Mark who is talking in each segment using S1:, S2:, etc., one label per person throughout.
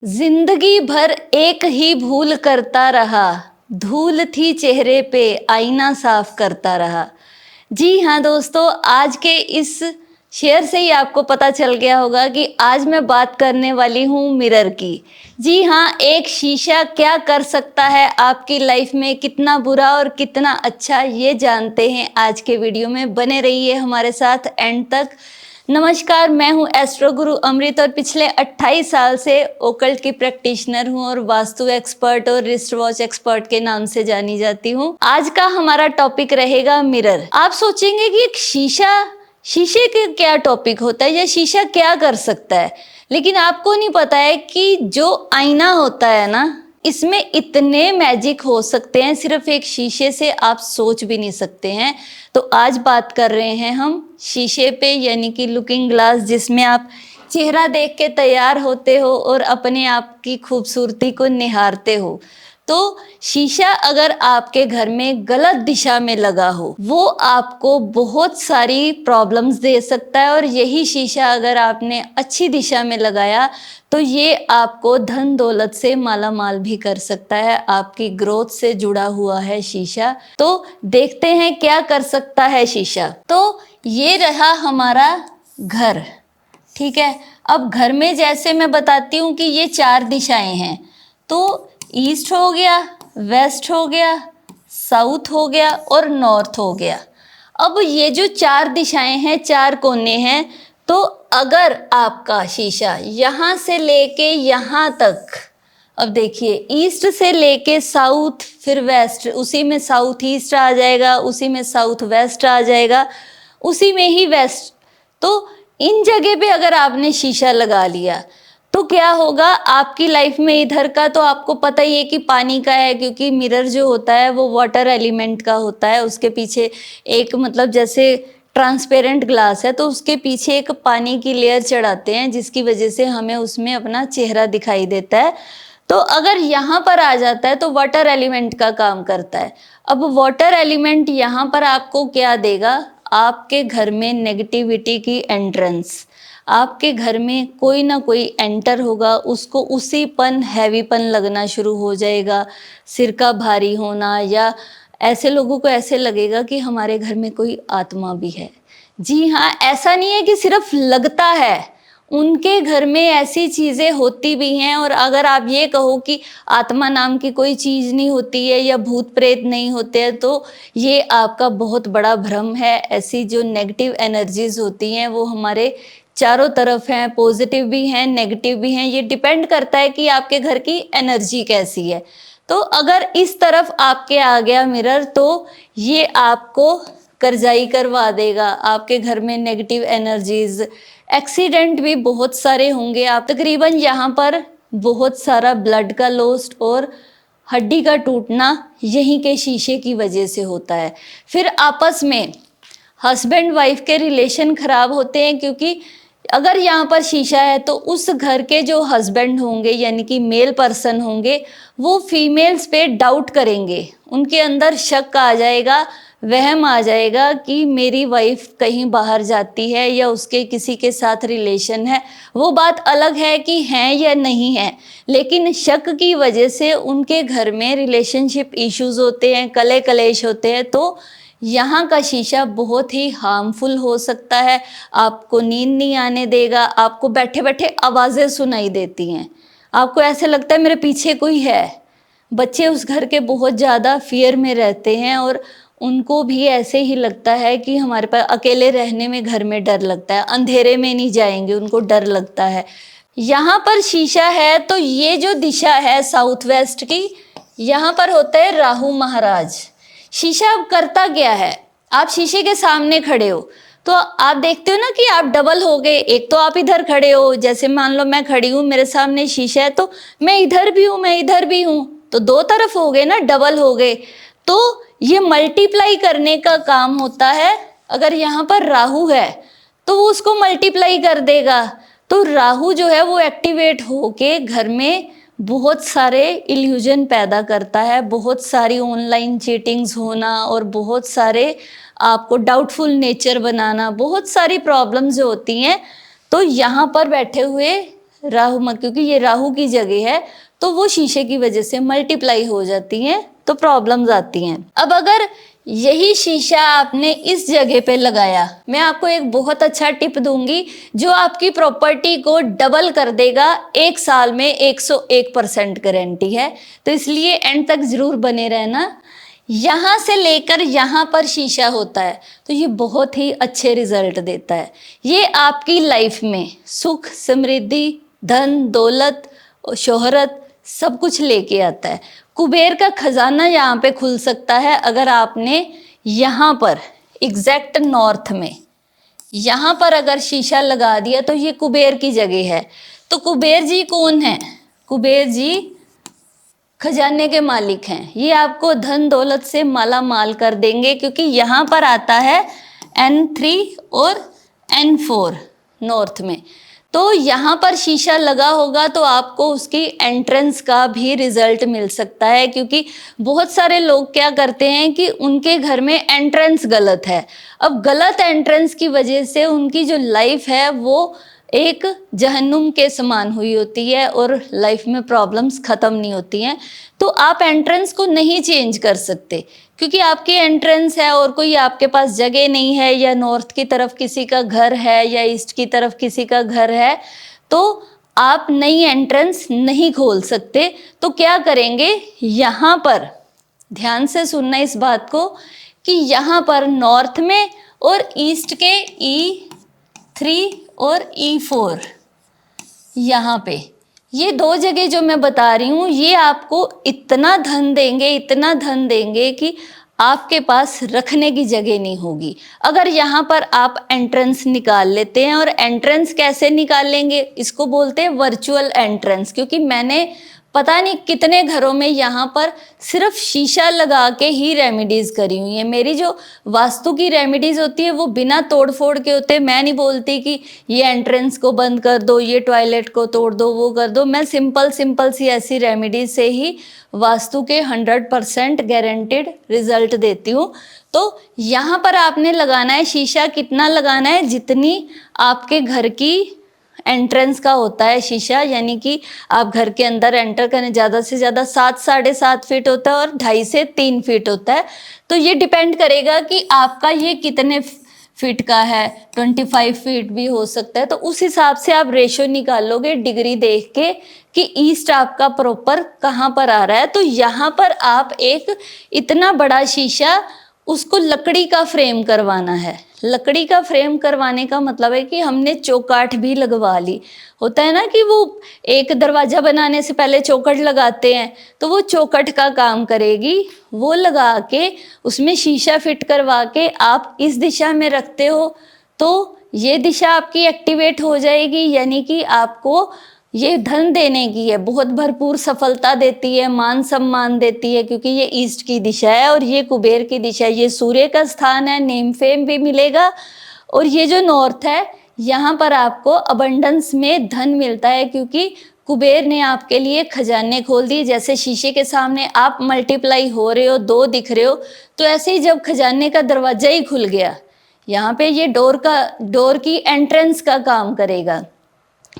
S1: जिंदगी भर एक ही भूल करता रहा, धूल थी चेहरे पे आईना साफ करता रहा। जी हाँ दोस्तों, आज के इस शेयर से ही आपको पता चल गया होगा कि आज मैं बात करने वाली हूँ मिरर की। जी हाँ, एक शीशा क्या कर सकता है आपकी लाइफ में, कितना बुरा और कितना अच्छा, ये जानते हैं आज के वीडियो में। बने रहिए हमारे साथ एंड तक। नमस्कार, मैं हूं एस्ट्रो गुरु अमृत और पिछले 28 साल से ओकल्ट की प्रैक्टिशनर हूं और वास्तु एक्सपर्ट और रिस्ट वॉच एक्सपर्ट के नाम से जानी जाती हूं। आज का हमारा टॉपिक रहेगा मिरर। आप सोचेंगे कि एक शीशे के क्या टॉपिक होता है या शीशा क्या कर सकता है, लेकिन आपको नहीं पता है कि जो आईना होता है ना, इसमें इतने मैजिक हो सकते हैं, सिर्फ एक शीशे से आप सोच भी नहीं सकते हैं। तो आज बात कर रहे हैं हम शीशे पे, यानी कि लुकिंग ग्लास, जिसमें आप चेहरा देख के तैयार होते हो और अपने आप की खूबसूरती को निहारते हो। तो शीशा अगर आपके घर में गलत दिशा में लगा हो, वो आपको बहुत सारी प्रॉब्लम्स दे सकता है, और यही शीशा अगर आपने अच्छी दिशा में लगाया तो ये आपको धन दौलत से माला माल भी कर सकता है। आपकी ग्रोथ से जुड़ा हुआ है शीशा। तो देखते हैं क्या कर सकता है शीशा। तो ये रहा हमारा घर, ठीक है। अब घर में जैसे मैं बताती हूँ कि ये 4 दिशाएं हैं, तो ईस्ट हो गया, वेस्ट हो गया, साउथ हो गया और नॉर्थ हो गया। अब ये जो 4 दिशाएं हैं, 4 कोने हैं, तो अगर आपका शीशा यहाँ से लेके यहाँ तक, अब देखिए ईस्ट से लेके साउथ फिर वेस्ट, उसी में साउथ ईस्ट आ जाएगा, उसी में साउथ वेस्ट आ जाएगा, उसी में ही वेस्ट। तो इन जगह पे अगर आपने शीशा लगा लिया तो क्या होगा आपकी लाइफ में। इधर का तो आपको पता ही है कि पानी का है, क्योंकि मिरर जो होता है वो वाटर एलिमेंट का होता है। उसके पीछे एक मतलब जैसे ट्रांसपेरेंट ग्लास है, तो उसके पीछे एक पानी की लेयर चढ़ाते हैं, जिसकी वजह से हमें उसमें अपना चेहरा दिखाई देता है। तो अगर यहाँ पर आ जाता है तो वाटर एलिमेंट का काम करता है। अब वाटर एलिमेंट यहाँ पर आपको क्या देगा, आपके घर में नेगेटिविटी की एंट्रेंस। आपके घर में कोई ना कोई एंटर होगा, उसको उसीपन हैवीपन लगना शुरू हो जाएगा, सिर का भारी होना, या ऐसे लोगों को ऐसे लगेगा कि हमारे घर में कोई आत्मा भी है। जी हाँ, ऐसा नहीं है कि सिर्फ लगता है, उनके घर में ऐसी चीज़ें होती भी हैं। और अगर आप ये कहो कि आत्मा नाम की कोई चीज़ नहीं होती है या भूत प्रेत नहीं होते हैं, तो ये आपका बहुत बड़ा भ्रम है। ऐसी जो नेगेटिव एनर्जीज होती हैं वो हमारे चारों तरफ हैं, पॉजिटिव भी हैं, नेगेटिव भी हैं। ये डिपेंड करता है कि आपके घर की एनर्जी कैसी है। तो अगर इस तरफ आपके आ गया मिरर, तो ये आपको करजाई करवा देगा। आपके घर में नेगेटिव एनर्जीज, एक्सीडेंट भी बहुत सारे होंगे। आप तकरीबन यहाँ पर बहुत सारा ब्लड का लॉस और हड्डी का टूटना यहीं के शीशे की वजह से होता है। फिर आपस में हस्बैंड वाइफ के रिलेशन खराब होते हैं, क्योंकि अगर यहाँ पर शीशा है तो उस घर के जो हस्बैंड होंगे, यानी कि मेल पर्सन होंगे, वो फीमेल्स पे डाउट करेंगे। उनके अंदर शक आ जाएगा, वहम आ जाएगा कि मेरी वाइफ कहीं बाहर जाती है या उसके किसी के साथ रिलेशन है। वो बात अलग है कि हैं या नहीं है, लेकिन शक की वजह से उनके घर में रिलेशनशिप इश्यूज होते हैं, कले कलेश होते हैं। तो यहाँ का शीशा बहुत ही हार्मफुल हो सकता है। आपको नींद नहीं आने देगा, आपको बैठे बैठे आवाज़ें सुनाई देती हैं, आपको ऐसे लगता है मेरे पीछे कोई है। बच्चे उस घर के बहुत ज़्यादा फियर में रहते हैं और उनको भी ऐसे ही लगता है कि हमारे पास अकेले रहने में घर में डर लगता है, अंधेरे में नहीं जाएंगे, उनको डर लगता है। यहाँ पर शीशा है तो ये जो दिशा है साउथ वेस्ट की, यहाँ पर होता है राहु महाराज। शीशा अब करता क्या है, आप शीशे के सामने खड़े हो तो आप देखते हो ना कि आप डबल हो गए। एक तो आप इधर खड़े हो, जैसे मान लो मैं खड़ी हूँ, मेरे सामने शीशा है, तो मैं इधर भी हूँ, मैं इधर भी हूँ, तो 2 तरफ हो गए ना, डबल हो गए। तो ये मल्टीप्लाई करने का काम होता है। अगर यहाँ पर राहु है तो वो उसको मल्टीप्लाई कर देगा। तो राहु जो है वो एक्टिवेट होके घर में बहुत सारे इल्यूजन पैदा करता है, बहुत सारी ऑनलाइन चीटिंग्स होना और बहुत सारे आपको डाउटफुल नेचर बनाना, बहुत सारी प्रॉब्लम्स जो होती हैं। तो यहाँ पर बैठे हुए राहु, क्योंकि ये राहु की जगह है तो वो शीशे की वजह से मल्टीप्लाई हो जाती हैं, तो प्रॉब्लम्स आती हैं। अब अगर यही शीशा आपने इस जगह पे लगाया, मैं आपको एक बहुत अच्छा टिप दूंगी जो आपकी प्रॉपर्टी को डबल कर देगा। 1 साल में 101% गारंटी है, तो इसलिए एंड तक जरूर बने रहना। यहाँ से लेकर यहाँ पर शीशा होता है तो ये बहुत ही अच्छे रिजल्ट देता है। ये आपकी लाइफ में सुख, समृद्धि, धन, दौलत, शोहरत सब कुछ लेके आता है। कुबेर का खजाना यहाँ पे खुल सकता है अगर आपने यहाँ पर एग्जैक्ट नॉर्थ में यहाँ पर अगर शीशा लगा दिया तो ये कुबेर की जगह है। तो कुबेर जी कौन है? कुबेर जी खजाने के मालिक हैं। ये आपको धन दौलत से माला माल कर देंगे, क्योंकि यहाँ पर आता है N3 और N4 नॉर्थ में। तो यहाँ पर शीशा लगा होगा तो आपको उसकी एंट्रेंस का भी रिजल्ट मिल सकता है, क्योंकि बहुत सारे लोग क्या करते हैं कि उनके घर में एंट्रेंस गलत है। अब गलत एंट्रेंस की वजह से उनकी जो लाइफ है वो एक जहन्नुम के समान हुई होती है और लाइफ में प्रॉब्लम्स ख़त्म नहीं होती हैं। तो आप एंट्रेंस को नहीं चेंज कर सकते, क्योंकि आपकी एंट्रेंस है और कोई आपके पास जगह नहीं है, या नॉर्थ की तरफ किसी का घर है या ईस्ट की तरफ किसी का घर है, तो आप नई एंट्रेंस नहीं खोल सकते। तो क्या करेंगे, यहाँ पर ध्यान से सुनना इस बात को कि यहाँ पर नॉर्थ में और ईस्ट के E3 और E4 यहाँ पे ये 2 जगह जो मैं बता रही हूँ, ये आपको इतना धन देंगे, इतना धन देंगे कि आपके पास रखने की जगह नहीं होगी। अगर यहाँ पर आप एंट्रेंस निकाल लेते हैं, और एंट्रेंस कैसे निकाल लेंगे, इसको बोलते हैं वर्चुअल एंट्रेंस, क्योंकि मैंने पता नहीं कितने घरों में यहाँ पर सिर्फ शीशा लगा के ही रेमेडीज़ करी हुई है। मेरी जो वास्तु की रेमेडीज़ होती है वो बिना तोड़ फोड़ के होते हैं। मैं नहीं बोलती कि ये एंट्रेंस को बंद कर दो, ये टॉयलेट को तोड़ दो, वो कर दो। मैं सिंपल सी ऐसी रेमेडीज से ही वास्तु के 100% गारंटेड रिजल्ट देती हूँ। तो यहाँ पर आपने लगाना है शीशा, कितना लगाना है, जितनी आपके घर की एंट्रेंस का होता है शीशा, यानी कि आप घर के अंदर एंटर करें, ज़्यादा से ज़्यादा 7 साढ़े 7 फीट होता है और 2.5 से 3 फीट होता है। तो ये डिपेंड करेगा कि आपका ये कितने फीट का है, 25 फीट भी हो सकता है। तो उस हिसाब से आप रेशो निकालोगे डिग्री देख के कि ईस्ट आपका प्रॉपर कहाँ पर आ रहा है। तो यहाँ पर आप एक इतना बड़ा शीशा, उसको लकड़ी का फ्रेम करवाना है। लकड़ी का फ्रेम करवाने का मतलब है कि हमने चौकाठ भी लगवा ली। होता है ना कि वो एक दरवाजा बनाने से पहले चौखट लगाते हैं, तो वो चौखट का काम करेगी। वो लगा के उसमें शीशा फिट करवा के आप इस दिशा में रखते हो तो ये दिशा आपकी एक्टिवेट हो जाएगी, यानी कि आपको ये धन देने की है, बहुत भरपूर सफलता देती है, मान सम्मान देती है, क्योंकि ये ईस्ट की दिशा है और ये कुबेर की दिशा है, ये सूर्य का स्थान है, नेम फेम भी मिलेगा। और ये जो नॉर्थ है, यहाँ पर आपको अबंडेंस में धन मिलता है, क्योंकि कुबेर ने आपके लिए खजाने खोल दिए। जैसे शीशे के सामने आप मल्टीप्लाई हो रहे हो, 2 दिख रहे हो, तो ऐसे ही जब खजाने का दरवाजा ही खुल गया, यहाँ पे ये डोर की एंट्रेंस का काम करेगा।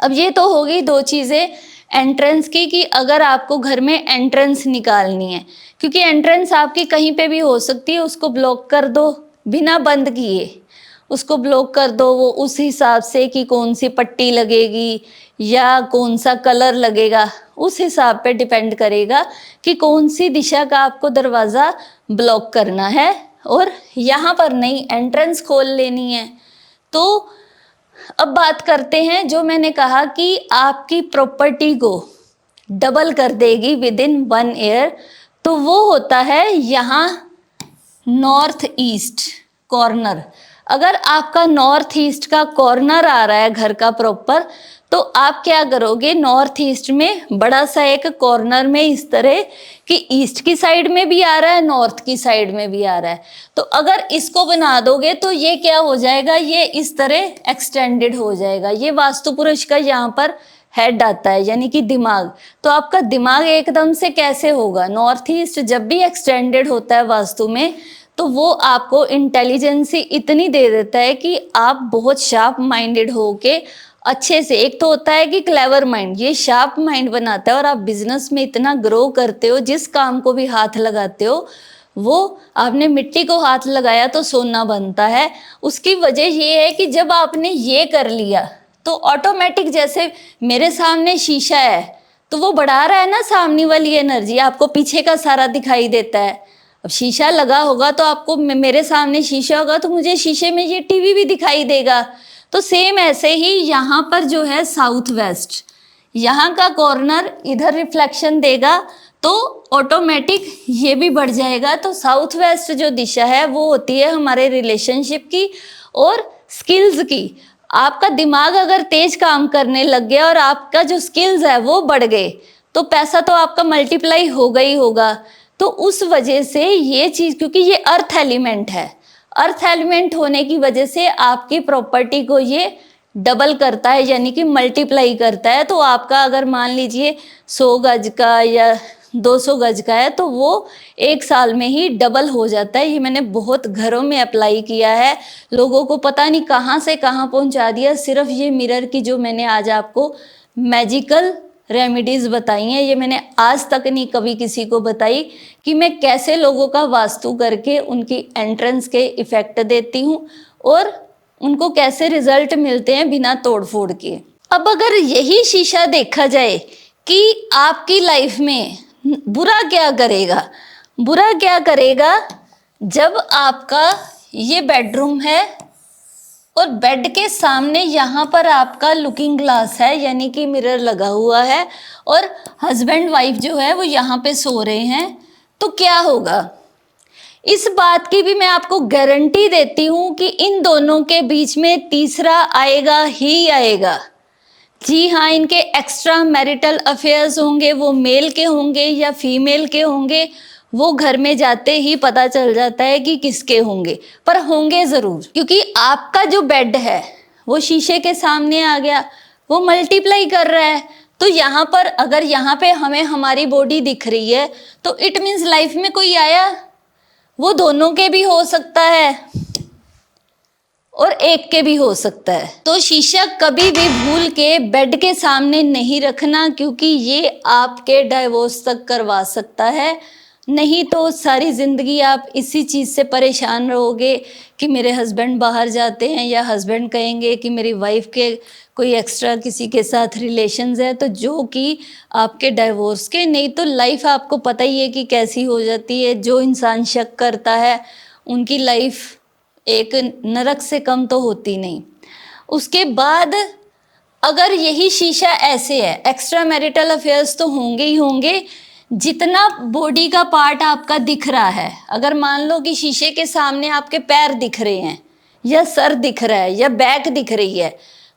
S1: अब ये तो हो गई 2 चीज़ें एंट्रेंस की, कि अगर आपको घर में एंट्रेंस निकालनी है, क्योंकि एंट्रेंस आपकी कहीं पे भी हो सकती है, उसको ब्लॉक कर दो बिना बंद किए, उसको ब्लॉक कर दो। वो उस हिसाब से कि कौन सी पट्टी लगेगी या कौन सा कलर लगेगा, उस हिसाब पे डिपेंड करेगा कि कौन सी दिशा का आपको दरवाज़ा ब्लॉक करना है। और यहाँ पर नई एंट्रेंस खोल लेनी है। तो अब बात करते हैं, जो मैंने कहा कि आपकी प्रॉपर्टी को डबल कर देगी विद इन 1 ईयर, तो वो होता है यहाँ नॉर्थ ईस्ट कॉर्नर। अगर आपका नॉर्थ ईस्ट का कॉर्नर आ रहा है घर का प्रॉपर, तो आप क्या करोगे, नॉर्थ ईस्ट में बड़ा सा एक कॉर्नर में इस तरह कि ईस्ट की साइड में भी आ रहा है, नॉर्थ की साइड में भी आ रहा है, तो अगर इसको बना दोगे तो ये क्या हो जाएगा, ये इस तरह एक्सटेंडेड हो जाएगा। ये वास्तु पुरुष का यहाँ पर हेड आता है, यानी कि दिमाग। तो आपका दिमाग एकदम से कैसे होगा, नॉर्थ ईस्ट जब भी एक्सटेंडेड होता है वास्तु में, तो वो आपको इंटेलिजेंसी इतनी दे देता है कि आप बहुत शार्प माइंडेड होके अच्छे से। एक तो होता है कि क्लेवर माइंड, ये शार्प माइंड बनाता है और आप बिजनेस में इतना ग्रो करते हो, जिस काम को भी हाथ लगाते हो वो आपने मिट्टी को हाथ लगाया तो सोना बनता है। उसकी वजह ये है कि जब आपने ये कर लिया तो ऑटोमेटिक, जैसे मेरे सामने शीशा है तो वो बढ़ा रहा है ना सामने वाली एनर्जी, आपको पीछे का सारा दिखाई देता है। अब शीशा लगा होगा तो आपको, मेरे सामने शीशा होगा तो मुझे शीशे में ये टीवी भी दिखाई देगा। तो सेम ऐसे ही यहाँ पर जो है साउथ वेस्ट, यहाँ का कॉर्नर इधर रिफ्लेक्शन देगा तो ऑटोमेटिक ये भी बढ़ जाएगा। तो साउथ वेस्ट जो दिशा है वो होती है हमारे रिलेशनशिप की और स्किल्स की। आपका दिमाग अगर तेज काम करने लग गया और आपका जो स्किल्स है वो बढ़ गए तो पैसा तो आपका मल्टीप्लाई होगा ही होगा। तो उस वजह से ये चीज़, क्योंकि ये अर्थ एलिमेंट है, अर्थ एलिमेंट होने की वजह से आपकी प्रॉपर्टी को ये डबल करता है, यानी कि मल्टीप्लाई करता है। तो आपका अगर मान लीजिए 100 गज का या 200 गज का है तो वो 1 साल में ही डबल हो जाता है। ये मैंने बहुत घरों में अप्लाई किया है, लोगों को पता नहीं कहाँ से कहाँ पहुँचा दिया। सिर्फ ये मिरर की जो मैंने आज आपको मैजिकल रेमेडीज़ बताई हैं, ये मैंने आज तक नहीं कभी किसी को बताई कि मैं कैसे लोगों का वास्तु करके उनकी एंट्रेंस के इफ़ेक्ट देती हूँ और उनको कैसे रिजल्ट मिलते हैं बिना तोड़ फोड़ के। अब अगर यही शीशा देखा जाए कि आपकी लाइफ में बुरा क्या करेगा, बुरा क्या करेगा, जब आपका ये बेडरूम है और बेड के सामने यहाँ पर आपका लुकिंग ग्लास है, यानी कि मिरर लगा हुआ है और हस्बैंड वाइफ जो है वो यहाँ पे सो रहे हैं, तो क्या होगा। इस बात की भी मैं आपको गारंटी देती हूँ कि इन दोनों के बीच में तीसरा आएगा ही आएगा। जी हाँ, इनके एक्स्ट्रा मैरिटल अफेयर्स होंगे, वो मेल के होंगे या फीमेल के होंगे, वो घर में जाते ही पता चल जाता है कि किसके होंगे, पर होंगे ज़रूर। क्योंकि आपका जो बेड है वो शीशे के सामने आ गया, वो मल्टीप्लाई कर रहा है। तो यहाँ पर अगर यहाँ पे हमें हमारी बॉडी दिख रही है तो इट मीन्स लाइफ में कोई आया, वो दोनों के भी हो सकता है और एक के भी हो सकता है। तो शीशा कभी भी भूल के बेड के सामने नहीं रखना, क्योंकि ये आपके डाइवोर्स तक करवा सकता है। नहीं तो सारी ज़िंदगी आप इसी चीज़ से परेशान रहोगे कि मेरे हस्बैंड बाहर जाते हैं, या हस्बैंड कहेंगे कि मेरी वाइफ के कोई एक्स्ट्रा किसी के साथ रिलेशंस है, तो जो कि आपके डाइवोर्स के। नहीं तो लाइफ आपको पता ही है कि कैसी हो जाती है। जो इंसान शक करता है उनकी लाइफ एक नरक से कम तो होती नहीं। उसके बाद अगर यही शीशा ऐसे है, एक्स्ट्रा मैरिटल अफेयर्स तो होंगे ही होंगे। जितना बॉडी का पार्ट आपका दिख रहा है, अगर मान लो कि शीशे के सामने आपके पैर दिख रहे हैं या सर दिख रहा है या बैक दिख रही है,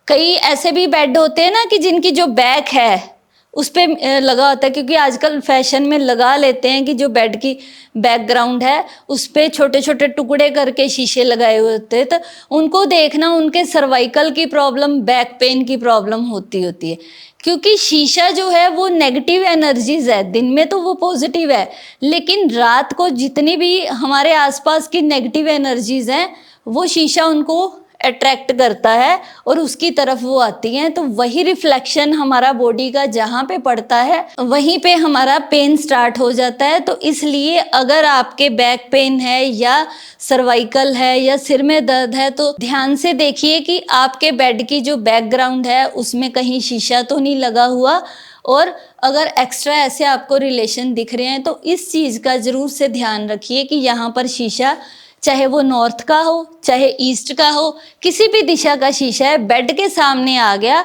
S1: कई ऐसे भी बेड होते हैं ना कि जिनकी जो बैक है उस पर लगा होता है, क्योंकि आजकल फैशन में लगा लेते हैं कि जो बेड की बैकग्राउंड है उस पर छोटे छोटे टुकड़े करके शीशे लगाए हुए होते हैं। तो उनको देखना, उनके सर्वाइकल की प्रॉब्लम, बैक पेन की प्रॉब्लम होती है, क्योंकि शीशा जो है वो नेगेटिव एनर्जीज है। दिन में तो वो पॉजिटिव है, लेकिन रात को जितनी भी हमारे आसपास की नेगेटिव एनर्जीज हैं वो शीशा उनको अट्रैक्ट करता है और उसकी तरफ वो आती हैं। तो वही रिफ्लेक्शन हमारा बॉडी का जहाँ पे पड़ता है वहीं पे हमारा पेन स्टार्ट हो जाता है। तो इसलिए अगर आपके बैक पेन है या सर्वाइकल है या सिर में दर्द है तो ध्यान से देखिए कि आपके बेड की जो बैकग्राउंड है उसमें कहीं शीशा तो नहीं लगा हुआ। और अगर एक्स्ट्रा ऐसे आपको रिलेशन दिख रहे हैं तो इस चीज़ का ज़रूर से ध्यान रखिए कि यहाँ पर शीशा, चाहे वो नॉर्थ का हो चाहे ईस्ट का हो, किसी भी दिशा का शीशा है, बेड के सामने आ गया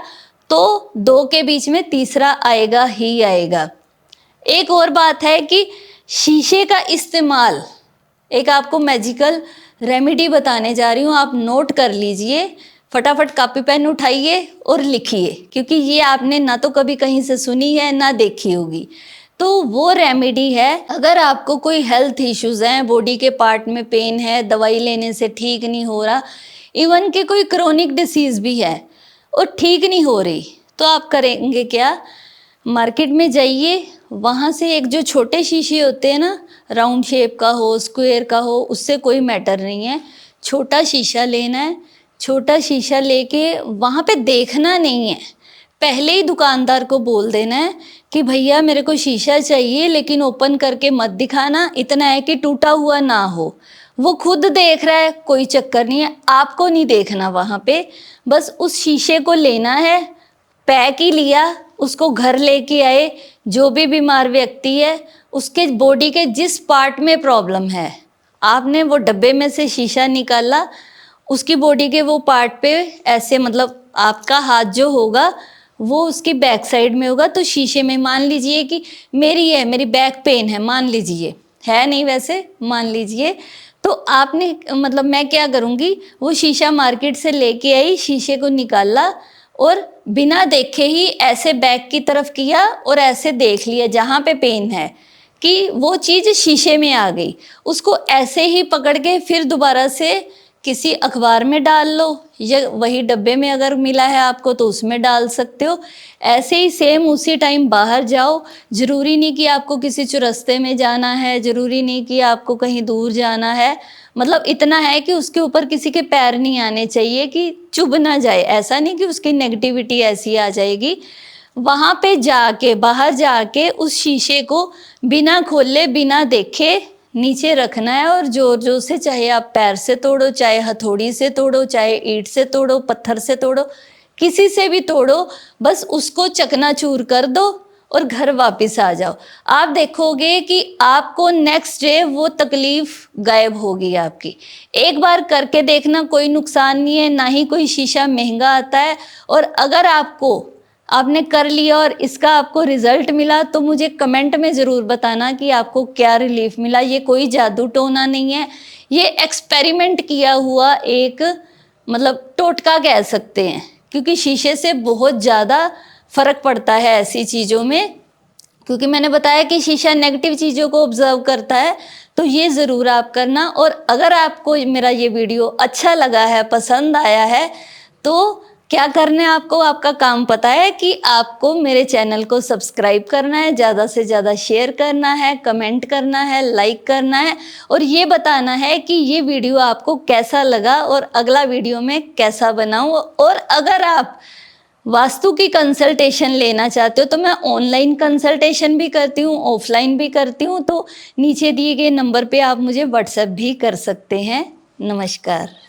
S1: तो दो के बीच में तीसरा आएगा ही आएगा। एक और बात है कि शीशे का इस्तेमाल, एक आपको मैजिकल रेमेडी बताने जा रही हूँ, आप नोट कर लीजिए, फटाफट कॉपी पेन उठाइए और लिखिए, क्योंकि ये आपने ना तो कभी कहीं से सुनी है ना देखी होगी। तो वो रेमेडी है, अगर आपको कोई हेल्थ इश्यूज हैं, बॉडी के पार्ट में पेन है, दवाई लेने से ठीक नहीं हो रहा, इवन कि कोई क्रोनिक डिसीज भी है और ठीक नहीं हो रही, तो आप करेंगे क्या, मार्केट में जाइए, वहाँ से एक जो छोटे शीशे होते हैं ना, राउंड शेप का हो स्क्वायर का हो, उससे कोई मैटर नहीं है, छोटा शीशा लेना है, छोटा शीशा लेके वहाँ पे देखना नहीं है, पहले ही दुकानदार को बोल देना है कि भैया मेरे को शीशा चाहिए लेकिन ओपन करके मत दिखाना, इतना है कि टूटा हुआ ना हो। वो खुद देख रहा है, कोई चक्कर नहीं है, आपको नहीं देखना वहाँ पे। बस उस शीशे को लेना है, पैक ही लिया, उसको घर लेके आए। जो भी बीमार व्यक्ति है उसके बॉडी के जिस पार्ट में प्रॉब्लम है, आपने वो डब्बे में से शीशा निकाला, उसकी बॉडी के वो पार्ट पे ऐसे, मतलब आपका हाथ जो होगा वो उसकी बैक साइड में होगा, तो शीशे में मान लीजिए कि मेरी बैक पेन है, मान लीजिए, है नहीं वैसे, मान लीजिए, तो आपने, मतलब मैं क्या करूँगी, वो शीशा मार्केट से लेके आई, शीशे को निकाला और बिना देखे ही ऐसे बैक की तरफ किया और ऐसे देख लिया जहाँ पे पेन है, कि वो चीज़ शीशे में आ गई। उसको ऐसे ही पकड़ के फिर दोबारा से किसी अखबार में डाल लो, या वही डब्बे में अगर मिला है आपको तो उसमें डाल सकते हो। ऐसे ही सेम उसी टाइम बाहर जाओ, ज़रूरी नहीं कि आपको किसी चौरस्ते में जाना है, ज़रूरी नहीं कि आपको कहीं दूर जाना है, मतलब इतना है कि उसके ऊपर किसी के पैर नहीं आने चाहिए कि चुभ ना जाए, ऐसा नहीं कि उसकी नेगेटिविटी ऐसी आ जाएगी। वहाँ पे जाके, बाहर जाके उस शीशे को बिना खोले बिना देखे नीचे रखना है, और जोर जोर से, चाहे आप पैर से तोड़ो, चाहे हथौड़ी से तोड़ो, चाहे ईंट से तोड़ो, पत्थर से तोड़ो, किसी से भी तोड़ो, बस उसको चकनाचूर कर दो और घर वापस आ जाओ। आप देखोगे कि आपको नेक्स्ट डे वो तकलीफ गायब होगी आपकी। एक बार करके देखना, कोई नुकसान नहीं है, ना ही कोई शीशा महंगा आता है। और अगर आपने कर लिया और इसका आपको रिजल्ट मिला तो मुझे कमेंट में ज़रूर बताना कि आपको क्या रिलीफ मिला। ये कोई जादू टोना नहीं है, ये एक्सपेरिमेंट किया हुआ एक, मतलब टोटका कह सकते हैं, क्योंकि शीशे से बहुत ज़्यादा फ़र्क पड़ता है ऐसी चीज़ों में। क्योंकि मैंने बताया कि शीशा नेगेटिव चीज़ों को ऑब्जर्व करता है, तो ये ज़रूर आप करना। और अगर आपको मेरा ये वीडियो अच्छा लगा है, पसंद आया है, तो क्या करना है आपको, आपका काम पता है कि आपको मेरे चैनल को सब्सक्राइब करना है, ज़्यादा से ज़्यादा शेयर करना है, कमेंट करना है, लाइक करना है, और ये बताना है कि ये वीडियो आपको कैसा लगा और अगला वीडियो में कैसा बनाऊँ। और अगर आप वास्तु की कंसल्टेशन लेना चाहते हो तो मैं ऑनलाइन कंसल्टेशन भी करती हूँ, ऑफलाइन भी करती हूँ, तो नीचे दिए गए नंबर पे आप मुझे व्हाट्सएप भी कर सकते हैं। नमस्कार।